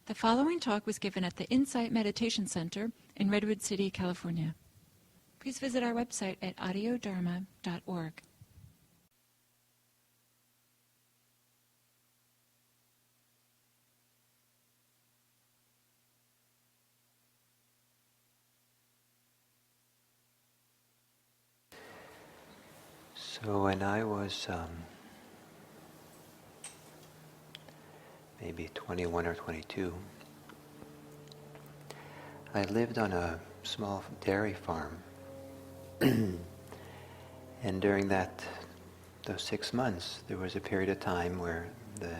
The following talk was given at the Insight Meditation Center in Redwood City, California. Please visit our website at audiodharma.org. So when I was maybe 21 or 22, I lived on a small dairy farm. And during those 6 months, there was a period of time where the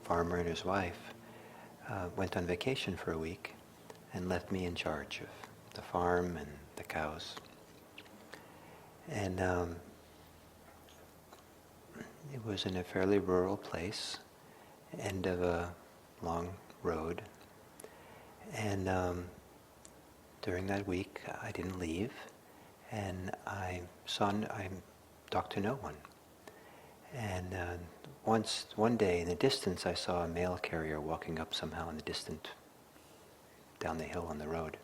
farmer and his wife went on vacation for a week and left me in charge of the farm and the cows. And it was in a fairly rural place, end of a long road. And during that week, I didn't leave, and I talked to no one. And one day in the distance, I saw a mail carrier walking up somehow in the distance, down the hill on the road.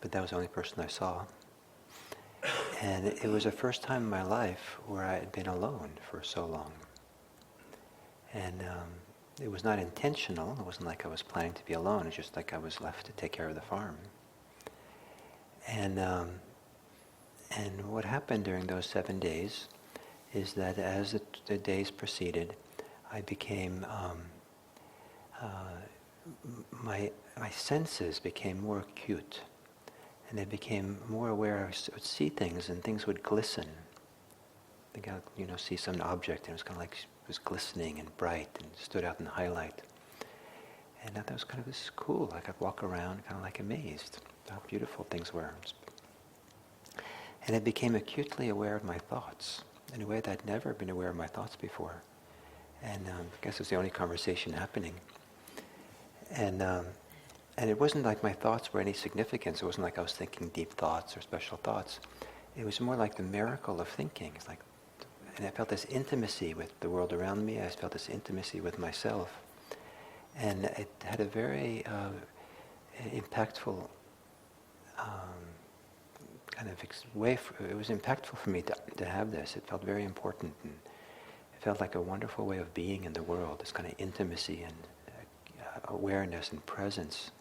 But that was the only person I saw. And it was the first time in my life where I had been alone for so long. And it was not intentional. It wasn't like I was planning to be alone. It was just like I was left to take care of the farm. And what happened during those 7 days is that as the days proceeded, I became, my senses became more acute. And I became more aware. I would see things, and things would glisten. I think I'd, see some object, and it was kind of like it was glistening and bright, and stood out in the highlight. And I thought it was kind of this cool. I could walk around, kind of like amazed how beautiful things were. And I became acutely aware of my thoughts in a way that I'd never been aware of my thoughts before. And I guess it was the only conversation happening. And it wasn't like my thoughts were any significance. It wasn't like I was thinking deep thoughts or special thoughts. It was more like the miracle of thinking. It's like, and I felt this intimacy with the world around me. I felt this intimacy with myself. And it had a very impactful kind of way. It was impactful for me to have this. It felt very important. And it felt like a wonderful way of being in the world, this kind of intimacy and awareness and presence.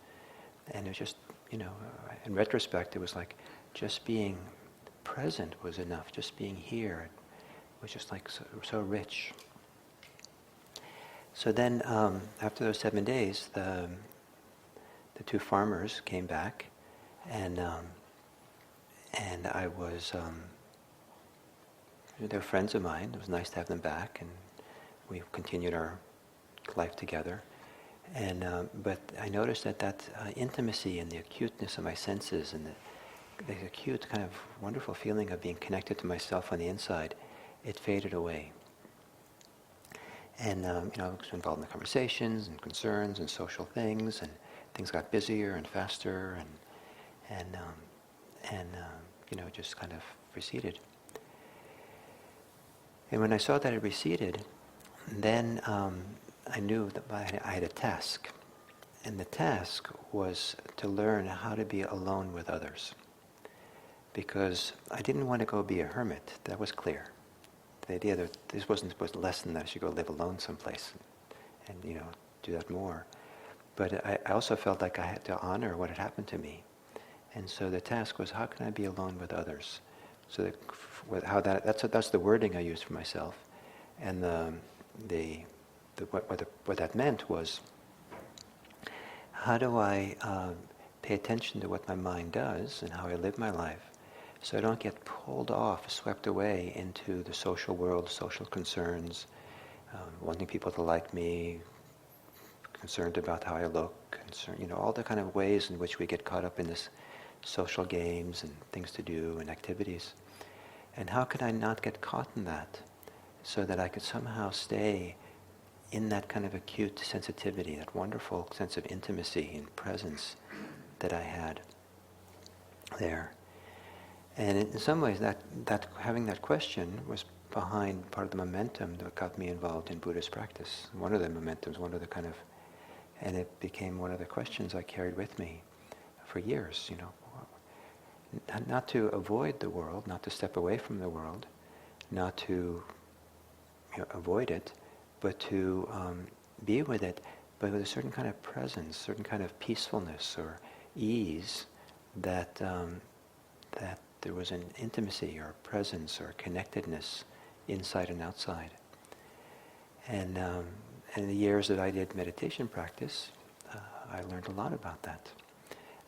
And it was just, in retrospect, it was like just being present was enough. Just being here was just like so rich. So then, after those 7 days, the 2 farmers came back, and I was, they were friends of mine. It was nice to have them back, and we continued our life together. And but I noticed that intimacy and the acuteness of my senses and the acute kind of wonderful feeling of being connected to myself on the inside, it faded away. And I was involved in the conversations and concerns and social things, and things got busier and faster, and just kind of receded. And when I saw that it receded, then I knew that I had a task, and the task was to learn how to be alone with others, because I didn't want to go be a hermit. That was clear. The idea that this wasn't supposed to lessen that I should go live alone someplace and do that more. But I also felt like I had to honor what had happened to me, and so the task was, how can I be alone with others? So that's the wording I used for myself, and what that meant was, how do I pay attention to what my mind does and how I live my life, so I don't get pulled off, swept away into the social world, social concerns, wanting people to like me, concerned about how I look, all the kind of ways in which we get caught up in this social games and things to do and activities. And how could I not get caught in that, so that I could somehow stay in that kind of acute sensitivity, that wonderful sense of intimacy and presence that I had there. And in some ways, that having that question was behind part of the momentum that got me involved in Buddhist practice. One of the momentums, one of the kind of And it became one of the questions I carried with me for years, not to avoid the world, not to step away from the world, not to avoid it, but to be with it, but with a certain kind of presence, certain kind of peacefulness or ease, that that there was an intimacy or presence or connectedness inside and outside. And in the years that I did meditation practice, I learned a lot about that.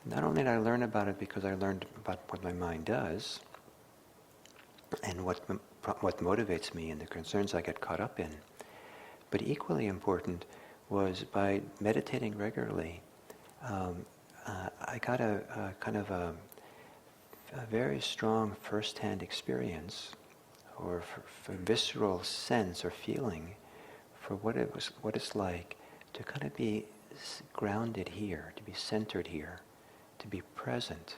Not only did I learn about it because I learned about what my mind does and what motivates me and the concerns I get caught up in, but equally important was by meditating regularly, I got a kind of a very strong first-hand experience or for visceral sense or feeling for what it's like to kind of be grounded here, to be centered here, to be present.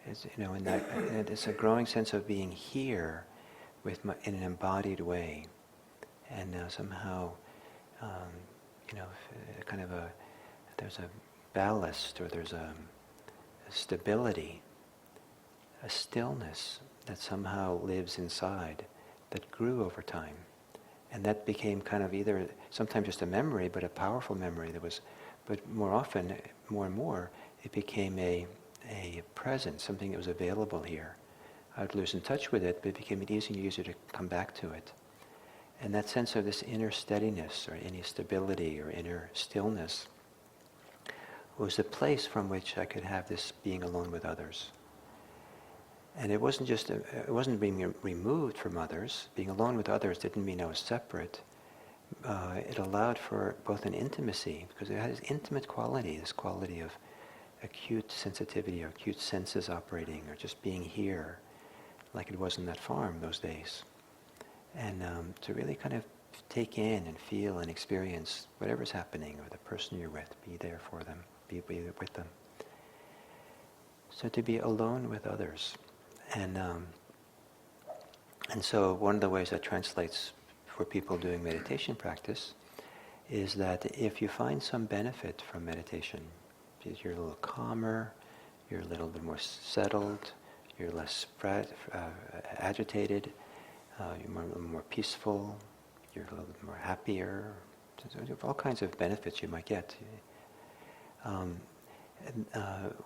And it's a growing sense of being here in an embodied way, and somehow, there's a ballast or there's a stability, a stillness that somehow lives inside, that grew over time. And that became kind of either sometimes just a memory, but a powerful memory but more often, more and more, it became a presence, something that was available here. I would lose in touch with it, but it became easier and easier to come back to it. And that sense of this inner steadiness or inner stability or inner stillness was a place from which I could have this being alone with others. And it wasn't being removed from others. Being alone with others didn't mean I was separate. It allowed for both an intimacy, because it had this intimate quality, this quality of acute sensitivity or acute senses operating, or just being here, like it was in that farm those days. And to really kind of take in and feel and experience whatever's happening, or the person you're with, be there for them, be with them. So to be alone with others. And so one of the ways that translates for people doing meditation practice is that if you find some benefit from meditation, you're a little calmer, you're a little bit more settled, you're less agitated, you're a little more peaceful, you're a little bit more happier, all kinds of benefits you might get.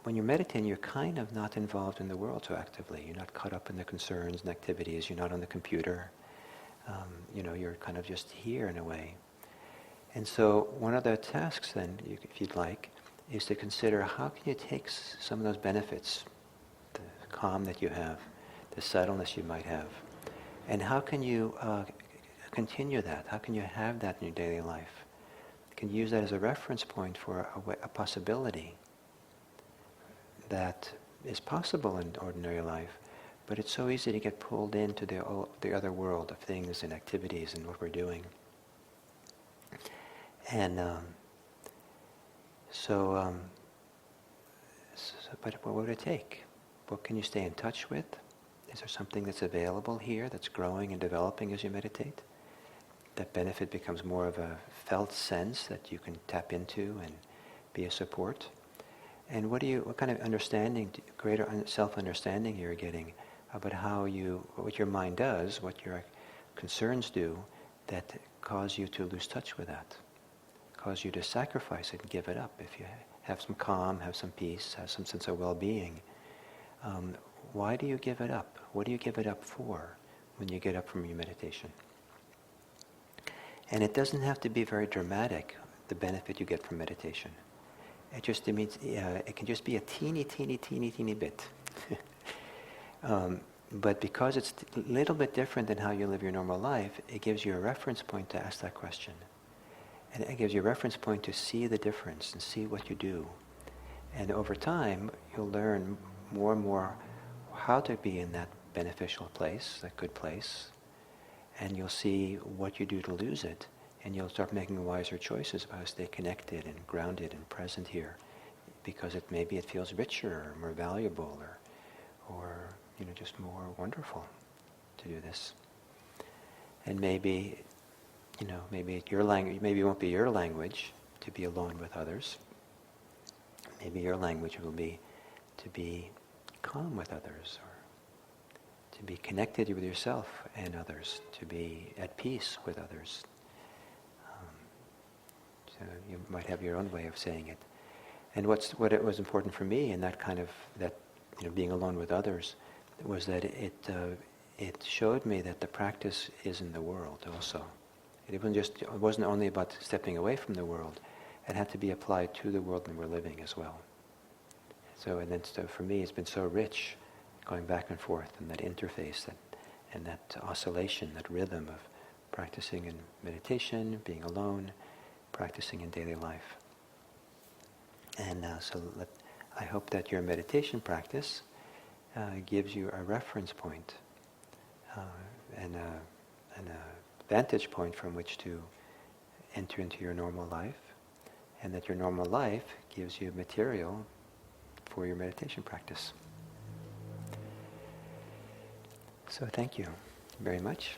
When you're meditating, you're kind of not involved in the world so actively. You're not caught up in the concerns and activities. You're not on the computer. You're kind of just here in a way. And so one of the tasks then, if you'd like, is to consider how can you take some of those benefits, the calm that you have, the subtleness you might have, and how can you continue that? How can you have that in your daily life? You can use that as a reference point for a possibility that is possible in ordinary life, but it's so easy to get pulled into the other world of things and activities and what we're doing. And but what would it take? What can you stay in touch with? Is there something that's available here that's growing and developing as you meditate? That benefit becomes more of a felt sense that you can tap into and be a support. And what kind of understanding, greater self-understanding you're getting about what your mind does, what your concerns do, that cause you to lose touch with that, cause you to sacrifice it and give it up. If you have some calm, have some peace, have some sense of well-being, why do you give it up? What do you give it up for when you get up from your meditation? And it doesn't have to be very dramatic, the benefit you get from meditation. It means it can just be a teeny bit. But because it's a little bit different than how you live your normal life, it gives you a reference point to ask that question. And it gives you a reference point to see the difference and see what you do. And over time, you'll learn more and more how to be in that beneficial place, that good place. And you'll see what you do to lose it. And you'll start making wiser choices about how to stay connected and grounded and present here, because maybe it feels richer or more valuable or just more wonderful to do this. And maybe your language, maybe it won't be your language to be alone with others. Maybe your language will be to be calm with others, or to be connected with yourself and others, to be at peace with others. So you might have your own way of saying it. And what it was important for me in that kind of being alone with others was that it showed me that the practice is in the world also. It wasn't only about stepping away from the world. It had to be applied to the world that we're living as well. So for me, it's been so rich, going back and forth, and that interface, and that oscillation, that rhythm of practicing in meditation, being alone, practicing in daily life. And I hope that your meditation practice gives you a reference point and a vantage point from which to enter into your normal life, and that your normal life gives you material for your meditation practice. So thank you very much.